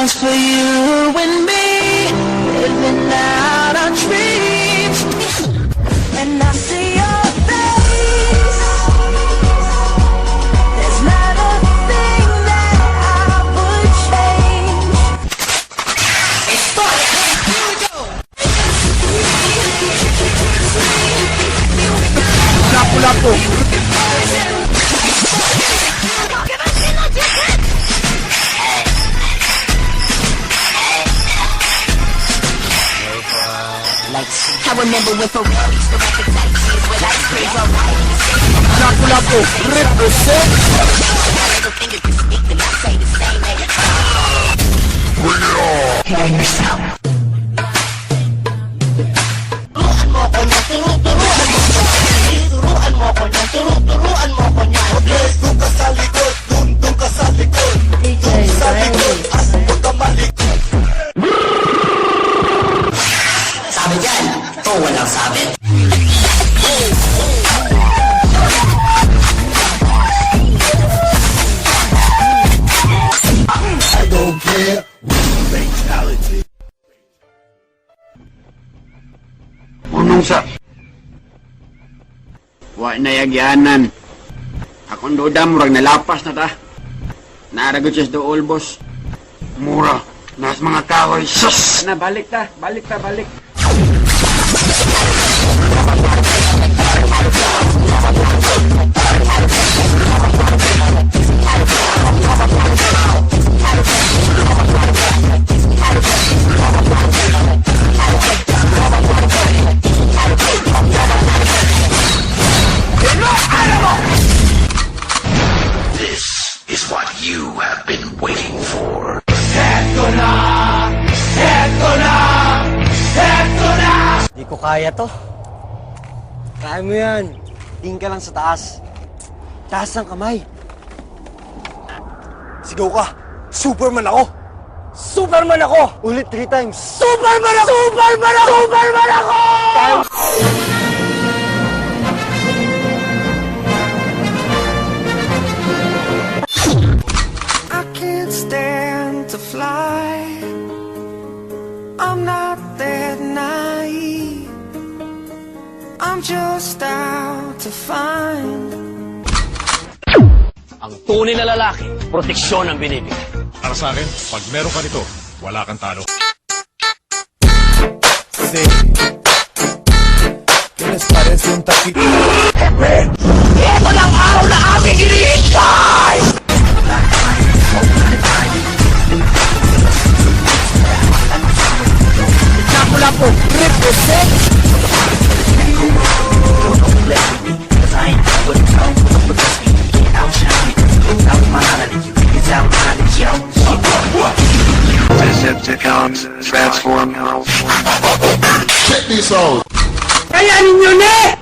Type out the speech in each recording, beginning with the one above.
just for you and me, living out our dreams. And I see your face. There's not a thing that I would change. It's fun. Here we go. Lapu-lapu. I remember when Ferraris were at the taxis with ice cream on Lapu-lapu. Represent. little finger can speak and I say the same thing. Hear yourself. Turuan mo ko na, turuan mo ko na, turuan mo ko na. Okay, doon ka sa likod, doon ka sa likod. Doon sa likod, at huwag ka malikod. Sabi dyan, walang sabi. I don't care. Fatality. Unong sa wa na yagyanan. Akong duda murag nalapas na ta. Naragod siya sa dool, boss. Mura. Nas mga kahoy. Sus! Na, balik ta. Balik ta, balik. This is what you have been waiting for. Di ko kaya to. Kaya mo yan. Tingin ka lang sa taas. Taas ng kamay. Sigaw ka. Superman ako. Superman ako! Ulit 3 times. Superman ako! Superman ako! Superman ako! I can't stand to fly. I'm not that naive. I'm just out to find. Ang tunay na lalaki, proteksyon ang binibigay. Para sa akin, pag meron ka nito, wala kang talo. Sí. Tienes parece un taquito. Ito lang araw na aming iniintay! Lapu-lapu. Represent. Decepticons transform. Check this out. Kaya ninyo na!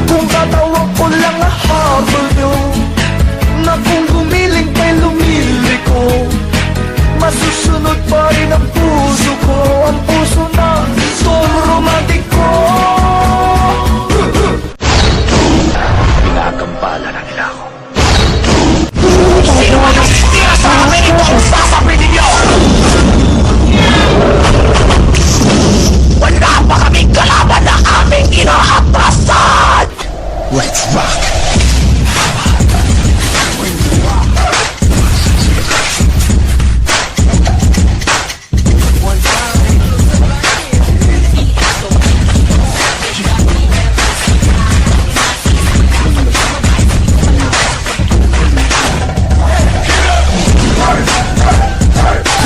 Kung tatawag ko lang habol nyo, na kung gumiling kay lumiliko, masusunod pa rin ang puso ko, ang puso na solo romantiko. Pinagambala na nila ako. Sino ang nasistira sa amin itong sasabihin ninyo? Wala pa kaming kalaban na aming inaatrasan! Let's rock.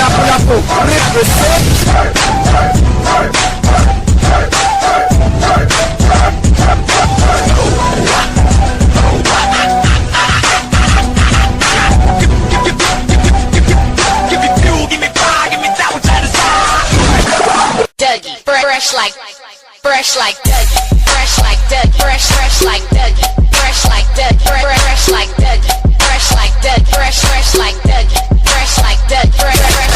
Lapu-lapu. Represent. Dougie, fresh like Dougie, fresh like Dougie, fresh like Dougie, fresh like Dougie, fresh like Dougie, fresh like Dougie, fresh like Dougie, fresh like Dougie, fresh.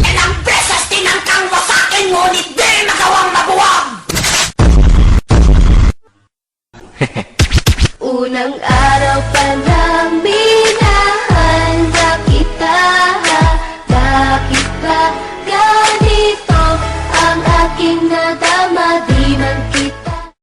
Ilang beses tinangkang wasakin, ngunit di magawang mabuwag. Unang araw pa namin